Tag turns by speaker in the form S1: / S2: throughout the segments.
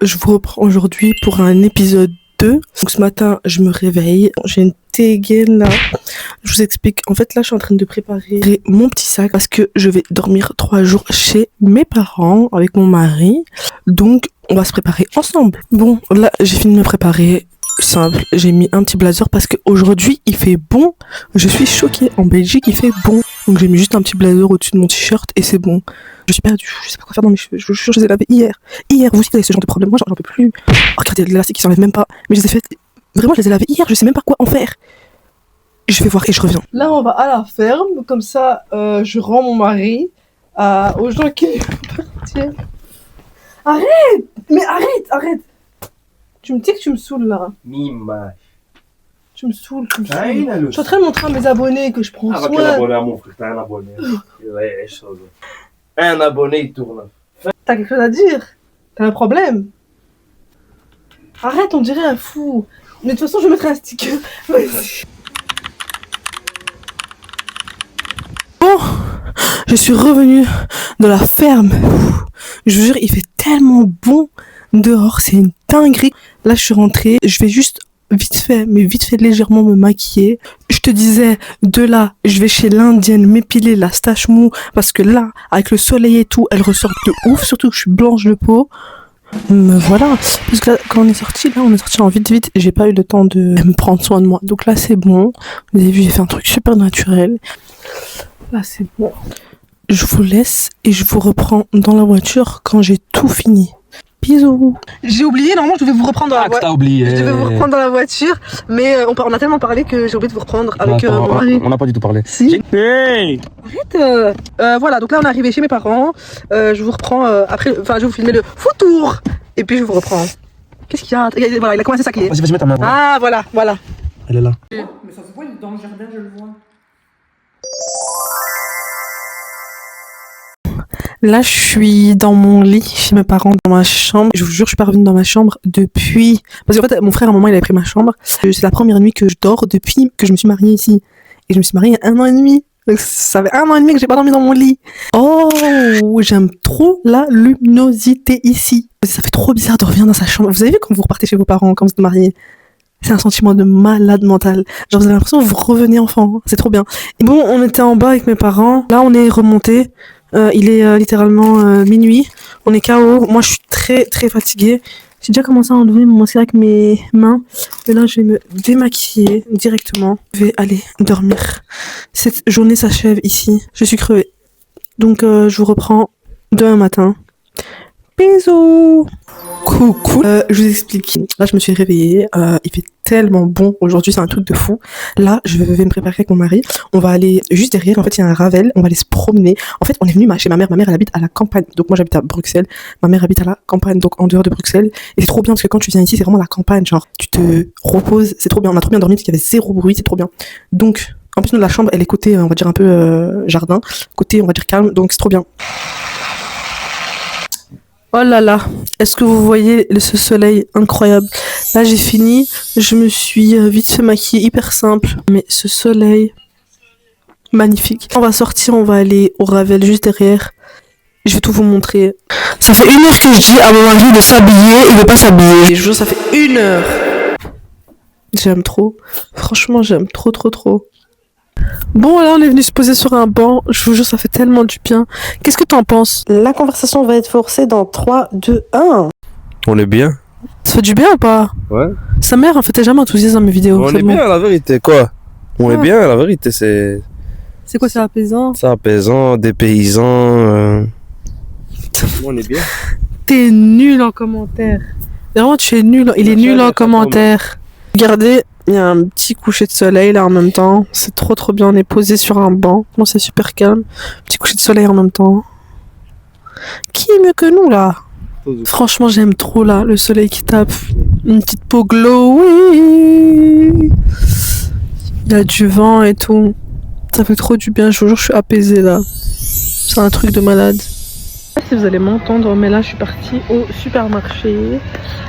S1: je vous reprends aujourd'hui pour un épisode 2. Donc ce matin, je me réveille, j'ai une dégaine là. Je vous explique, en fait là, je suis en train de préparer mon petit sac parce que je vais dormir 3 jours chez mes parents avec mon mari. Donc, on va se préparer ensemble. Bon, là, j'ai fini de me préparer. Simple, j'ai mis un petit blazer parce qu'aujourd'hui il fait bon. Je suis choquée, en Belgique il fait bon. Donc j'ai mis juste un petit blazer au-dessus de mon t-shirt et c'est bon. Je suis perdue, je sais pas quoi faire dans mes cheveux. Je vous jure, je les ai lavés hier. Hier, vous aussi vous avez ce genre de problème. Moi j'en peux plus. Oh, regardez, l'élastique qui s'enlève même pas. Mais je les ai fait. Vraiment, je les ai lavés hier, je sais même pas quoi en faire. Je vais voir et je reviens.
S2: Là, on va à la ferme, comme ça, je rends mon mari aux gens qui vont partir. Arrête! Mais arrête! Tu me dis que tu me saoules là.
S3: Mima.
S2: Tu me saoules. Je
S3: Ah,
S2: suis en train de montrer à mes abonnés que je prends
S3: Ah,
S2: soin.
S3: quel abonné à mon frère, t'as un abonné. Ouais, chose. Un abonné, il tourne.
S2: T'as quelque chose à dire? T'as un problème? Arrête, on dirait un fou. Mais de toute façon, je mettrai un sticker. Vas-y.
S1: Bon, je suis revenue de la ferme. Je vous jure, il fait tellement bon dehors, c'est une dinguerie. Là, je suis rentrée, je vais juste vite fait légèrement me maquiller. Je te disais, de là, je vais chez l'indienne m'épiler la stache mou parce que là, avec le soleil et tout, elle ressort de ouf, surtout que je suis blanche de peau. Mais voilà, parce que là, quand on est sorti en vite, j'ai pas eu le temps de me prendre soin de moi. Donc là, c'est bon. Vous avez vu, j'ai fait un truc super naturel. Là, c'est bon. Je vous laisse et je vous reprends dans la voiture quand j'ai tout fini. Bisous. J'ai oublié, normalement je devais vous reprendre dans la voiture.
S4: T'as oublié.
S1: Je devais vous reprendre dans la voiture, mais on a tellement parlé que j'ai oublié de vous reprendre avec mon mari.
S4: On n'a pas du tout parlé.
S1: Si.
S4: Hey.
S1: Arrête. Voilà, donc là on est arrivé chez mes parents. Je vous reprends après, enfin je vais vous filmer le foutour et puis je vous reprends. Qu'est-ce qu'il y a? Voilà, il a commencé à saquer.
S4: Vas-y, mets ta main.
S1: Ah voilà.
S4: Elle est là.
S2: Mais ça se voit, il est dans le jardin, je le vois.
S1: Là, je suis dans mon lit chez mes parents, dans ma chambre. Je vous jure, je suis pas revenue dans ma chambre depuis... Parce qu'en fait, mon frère, à un moment, il avait pris ma chambre. C'est la première nuit que je dors depuis que je me suis mariée ici. Et je me suis mariée il y a 1 an et demi. Donc, ça fait 1 an et demi que j'ai pas dormi dans mon lit. Oh, j'aime trop la luminosité ici. Ça fait trop bizarre de revenir dans sa chambre. Vous avez vu quand vous repartez chez vos parents, quand vous êtes mariés? C'est un sentiment de malade mental. Genre, vous avez l'impression que vous revenez enfant. C'est trop bien. Et bon, on était en bas avec mes parents. Là, on est remonté. Il est littéralement minuit. On est KO. Moi, je suis très, très fatiguée. J'ai déjà commencé à enlever mon mascara avec mes mains. Et là, je vais me démaquiller directement. Je vais aller dormir. Cette journée s'achève ici. Je suis crevée. Donc, je vous reprends demain matin. Bisous. Coucou. Je vous explique. Là, je me suis réveillée. Il fait tellement bon aujourd'hui, c'est un truc de fou. Là, je vais me préparer avec mon mari. On va aller juste derrière. En fait, il y a un Ravel. On va aller se promener. En fait, on est venu chez ma mère. Ma mère, elle habite à la campagne. Donc moi, j'habite à Bruxelles. Ma mère habite à la campagne, donc en dehors de Bruxelles. Et c'est trop bien parce que quand tu viens ici, c'est vraiment la campagne. Genre, tu te reposes. C'est trop bien. On a trop bien dormi parce qu'il y avait 0 bruit. C'est trop bien. Donc, en plus, nous, la chambre, elle est côté, on va dire un peu jardin. Côté, on va dire calme. Donc, c'est trop bien. Oh là là, est-ce que vous voyez ce soleil incroyable? Là, j'ai fini, je me suis vite fait maquiller, hyper simple. Mais ce soleil, magnifique. On va sortir, on va aller au Ravel juste derrière. Je vais tout vous montrer. Ça fait 1 heure que je dis à mon mari de s'habiller, il veut pas s'habiller. Je jure, ça fait 1 heure. J'aime trop. Franchement, j'aime trop. Bon, là, on est venu se poser sur un banc. Je vous jure, ça fait tellement du bien. Qu'est-ce que t'en penses? La conversation va être forcée dans 3, 2, 1.
S3: On est bien.
S1: Ça fait du bien ou pas?
S3: Ouais.
S1: Sa mère, en fait, t'es jamais enthousiaste dans mes vidéos.
S3: On est bien, la vérité, quoi. On est
S1: Ah.
S3: bien, la vérité, c'est
S1: C'est quoi, c'est apaisant?
S3: apaisant, dépaysant. On est bien.
S1: T'es nul en commentaire. Vraiment, tu es nul. Il est nul en commentaire. Regardez, il y a un petit coucher de soleil là en même temps. C'est trop bien. On est posé sur un banc. Bon, c'est super calme. Petit coucher de soleil en même temps. Qui est mieux que nous là? Franchement, j'aime trop là le soleil qui tape. Une petite peau glowy. Il y a du vent et tout. Ça fait trop du bien. Je vous jure, je suis apaisée là. C'est un truc de malade. Je sais pas si vous allez m'entendre, mais là, je suis partie au supermarché.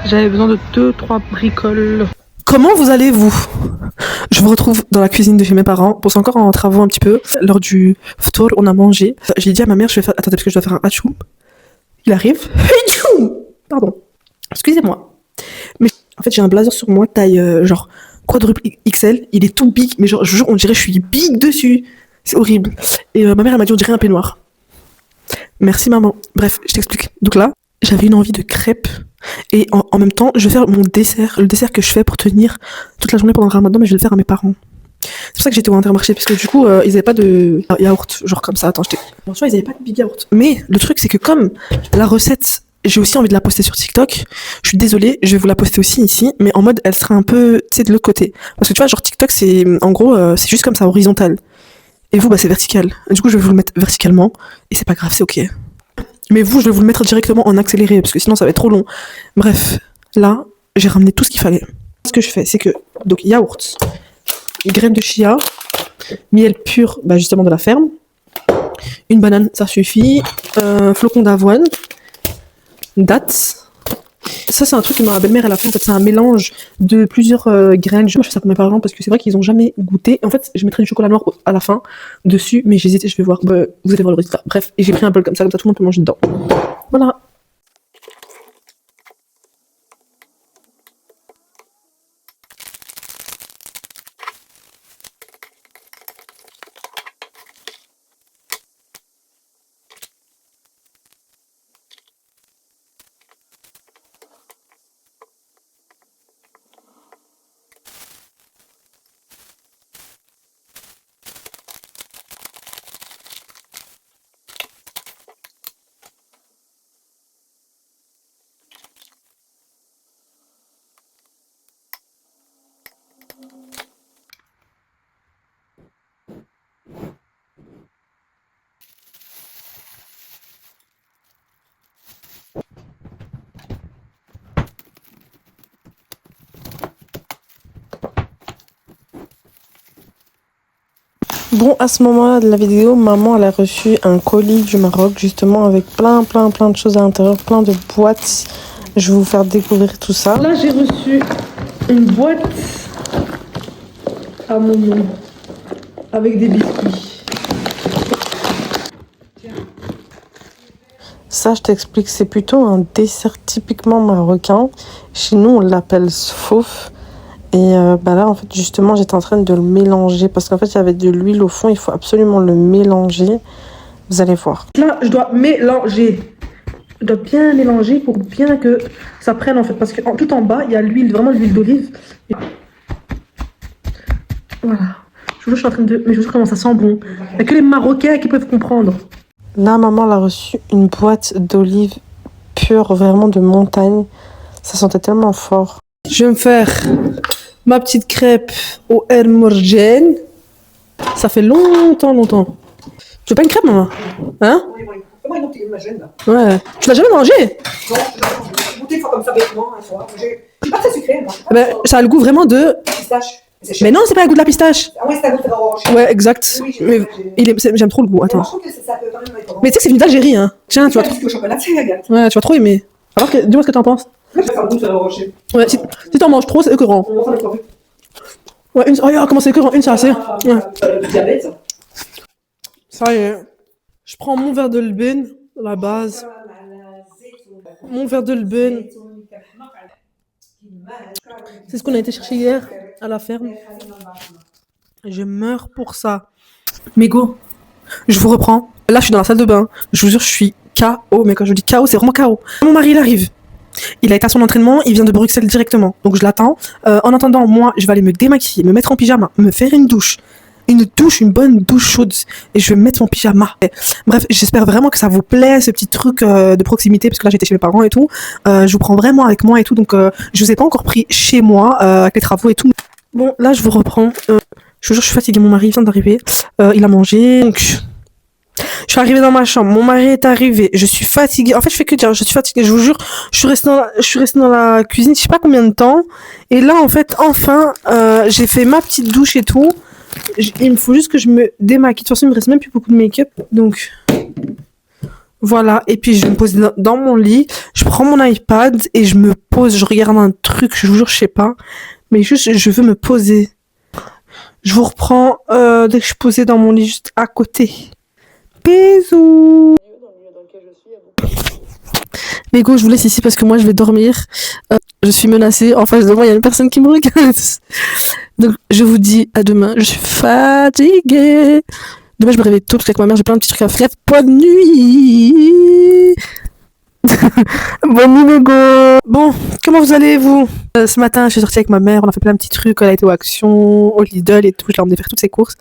S1: J'avais besoin de 2-3 bricoles. Comment vous allez-vous? Je vous retrouve dans la cuisine de chez mes parents. Bon, c'est encore en travaux un petit peu. Lors du ftour, on a mangé. J'ai dit à ma mère, je vais faire... Attendez, parce que je dois faire un hachoum. Il arrive. Pardon. Excusez-moi. Mais en fait, j'ai un blazer sur moi, taille genre quadruple XL. Il est tout big, mais genre, je vous jure, on dirait que je suis big dessus. C'est horrible. Et ma mère, elle m'a dit, on dirait un peignoir. Merci, maman. Bref, je t'explique. Donc là, j'avais une envie de crêpes. Et en même temps, je vais faire mon dessert. Le dessert que je fais pour tenir toute la journée pendant le ramadan, mais je vais le faire à mes parents. C'est pour ça que j'étais au Intermarché, parce que du coup, ils avaient pas de yaourt, genre comme ça. Attends, bon, tu vois, ils avaient pas de big yaourt. Mais le truc, c'est que comme la recette, j'ai aussi envie de la poster sur TikTok, je suis désolée, je vais vous la poster aussi ici, mais en mode, elle sera un peu, tu sais, de l'autre côté. Parce que tu vois, genre TikTok, c'est, en gros, c'est juste comme ça, horizontal. Et vous, bah, c'est vertical. Du coup, je vais vous le mettre verticalement, et c'est pas grave, c'est ok. Mais vous, je vais vous le mettre directement en accéléré, parce que sinon, ça va être trop long. Bref, là, j'ai ramené tout ce qu'il fallait. Ce que je fais, c'est que, donc, yaourt, graines de chia, miel pur, bah justement de la ferme, une banane, ça suffit, flocon d'avoine, dattes. Ça, c'est un truc que ma belle-mère, elle a fait. En fait, c'est un mélange de plusieurs graines. Moi, je fais ça pour mes parents parce que c'est vrai qu'ils ont jamais goûté. En fait, je mettrais du chocolat noir à la fin dessus, mais j'hésitais, je vais voir. Bah, vous allez voir le résultat. Bref, et j'ai pris un bol comme ça tout le monde peut manger dedans. Voilà. Bon, à ce moment-là de la vidéo, maman, elle a reçu un colis du Maroc, justement, avec plein de choses à l'intérieur, plein de boîtes. Je vais vous faire découvrir tout ça.
S2: Là, j'ai reçu une boîte à mon nom avec des biscuits.
S1: Ça, je t'explique, c'est plutôt un dessert typiquement marocain. Chez nous, on l'appelle sfouf. Et bah là, en fait, justement, j'étais en train de le mélanger parce qu'en fait, il y avait de l'huile au fond. Il faut absolument le mélanger. Vous allez voir.
S2: Là, je dois mélanger. Je dois bien mélanger pour bien que ça prenne, en fait. Parce que tout en bas, il y a l'huile, vraiment l'huile d'olive. Voilà. Je vous jure, je suis en train de... Mais je vous jure comment ça sent bon. Il n'y a que les Marocains qui peuvent comprendre.
S1: Là, maman, elle a reçu une boîte d'olives pure, vraiment de montagne. Ça sentait tellement fort.
S2: Je vais me faire ma petite crêpe au El Morgen. Ça fait longtemps. Tu veux pas une crêpe, maman? Hein?
S5: Fais-moi une petite imagine là.
S2: Ouais. Tu l'as jamais mangé?
S5: Non, j'ai goûté une fois comme ça bêtement un soir. J'ai pas très sucré, moi.
S2: Ben, ça a le goût vraiment de...
S5: Pistache.
S2: Mais non, c'est pas le goût de la pistache.
S5: Ah ouais, c'est un goût Ferrero Rocher.
S2: Ouais, exact.
S5: Oui,
S2: Mais j'aime trop le goût.
S5: Mais moi,
S2: Attends.
S5: je trouve que ça peut quand même être bon.
S2: Mais tu sais que c'est venu d'Algérie, hein. Tiens, tu vas
S5: biscuit au chocolat, c'est regarde.
S2: ouais, tu vas trop aimer. Alors que, dis-moi ce que t'en penses.
S5: Moi, je fais un goût Ferrero Rocher.
S2: Ouais, si t'en manges trop, c'est écœurant.
S5: On va faire le profit.
S2: Ouais, une... Oh, comment c'est écœurant? Une, c'est assez. Ouais.
S5: Le diabète.
S2: Ça y est. Je prends mon verre de l'ben, la base. Mon verre de l'ben. C'est ce qu'on a été chercher hier à la ferme. Je meurs pour ça. Mais go, je vous reprends. Là, je suis dans la salle de bain. Je vous jure, je suis KO. Mais quand je dis KO, c'est vraiment KO. Mon mari, il arrive. Il a été à son entraînement. Il vient de Bruxelles directement. Donc, je l'attends. En attendant, moi, je vais aller me démaquiller, me mettre en pyjama, me faire une douche. Une bonne douche chaude. Et je vais me mettre mon pyjama. Bref, j'espère vraiment que ça vous plaît, ce petit truc de proximité. Parce que là, j'étais chez mes parents et tout. Je vous prends vraiment avec moi et tout. Donc, je vous ai pas encore pris chez moi avec les travaux et tout. Bon, là, je vous reprends. Je vous jure, je suis fatiguée. Mon mari vient d'arriver. Il a mangé. Donc, je suis arrivée dans ma chambre. Mon mari est arrivé. Je suis fatiguée. En fait, je fais que dire. Je suis fatiguée. Je vous jure, je suis restée dans la cuisine. Je sais pas combien de temps. Et là, en fait, enfin, j'ai fait ma petite douche et tout. Il me faut juste que je me démaquille. De toute façon, il me reste même plus beaucoup de make-up. Donc, voilà. Et puis, je vais me poser dans mon lit. Je prends mon iPad et je me pose. Je regarde un truc. Je vous jure, je sais pas. Mais juste, je veux me poser. Je vous reprends dès que je suis posée dans mon lit juste à côté. Bisous. Mais go, je vous laisse ici parce que moi je vais dormir. Je suis menacée. En face de moi, il y a une personne qui me regarde. Donc je vous dis à demain. Je suis fatiguée. Demain, je me réveille tôt parce qu'avec ma mère, j'ai plein de petits trucs à faire. Bonne nuit. Bonne nuit, mes go. Bon, comment vous allez, vous? Ce matin, je suis sortie avec ma mère. On a fait plein de petits trucs. Elle a été au Action, au Lidl et tout. Je l'ai emmené faire toutes ses courses.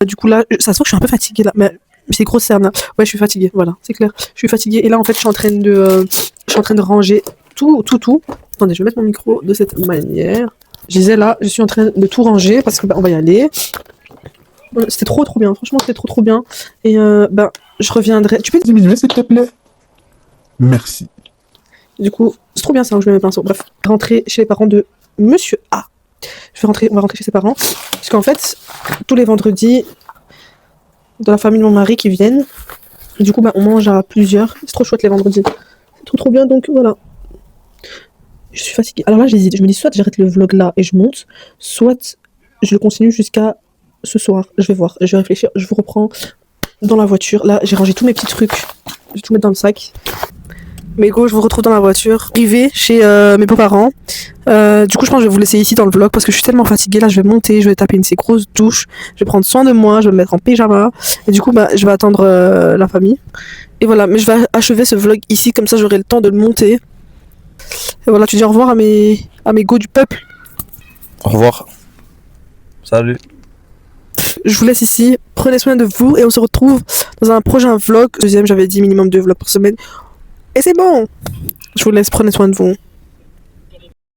S2: Du coup, là, ça se voit que je suis un peu fatiguée là. Mais c'est grosse cerne là. Ouais, je suis fatiguée. Voilà, c'est clair. Je suis fatiguée. Et là, en fait, je suis en train de ranger tout. Attendez, je vais mettre mon micro de cette manière. Je disais là, je suis en train de tout ranger parce que on va y aller. C'était trop bien, franchement c'était trop bien. Et je reviendrai. Tu peux
S6: diminuer s'il te plaît? Merci.
S2: Du coup, c'est trop bien ça où je mets mes pinceaux. Bref, rentrer chez les parents de Monsieur A. On va rentrer chez ses parents. Parce qu'en fait, tous les vendredis, dans la famille de mon mari qui viennent, et du coup on mange à plusieurs. C'est trop chouette les vendredis. C'est trop bien, donc voilà. Je suis fatiguée. Alors là j'hésite, je me dis soit j'arrête le vlog là et je monte, soit je le continue jusqu'à ce soir. Je vais voir, je vais réfléchir, je vous reprends dans la voiture. Là j'ai rangé tous mes petits trucs, je vais tout mettre dans le sac. Mais go, je vous retrouve dans la voiture, privée chez mes beaux-parents. Du coup je pense que je vais vous laisser ici dans le vlog parce que je suis tellement fatiguée. Là je vais monter, je vais taper une de ces grosses douches, je vais prendre soin de moi, je vais me mettre en pyjama. Et du coup je vais attendre la famille. Et voilà, mais je vais achever ce vlog ici, comme ça j'aurai le temps de le monter. Et voilà, tu dis au revoir à mes go du peuple.
S3: Au revoir. Salut.
S2: Je vous laisse ici, prenez soin de vous et on se retrouve dans un prochain vlog. Deuxième, j'avais dit minimum 2 vlogs par semaine. Et c'est bon. Je vous laisse, prenez soin de vous.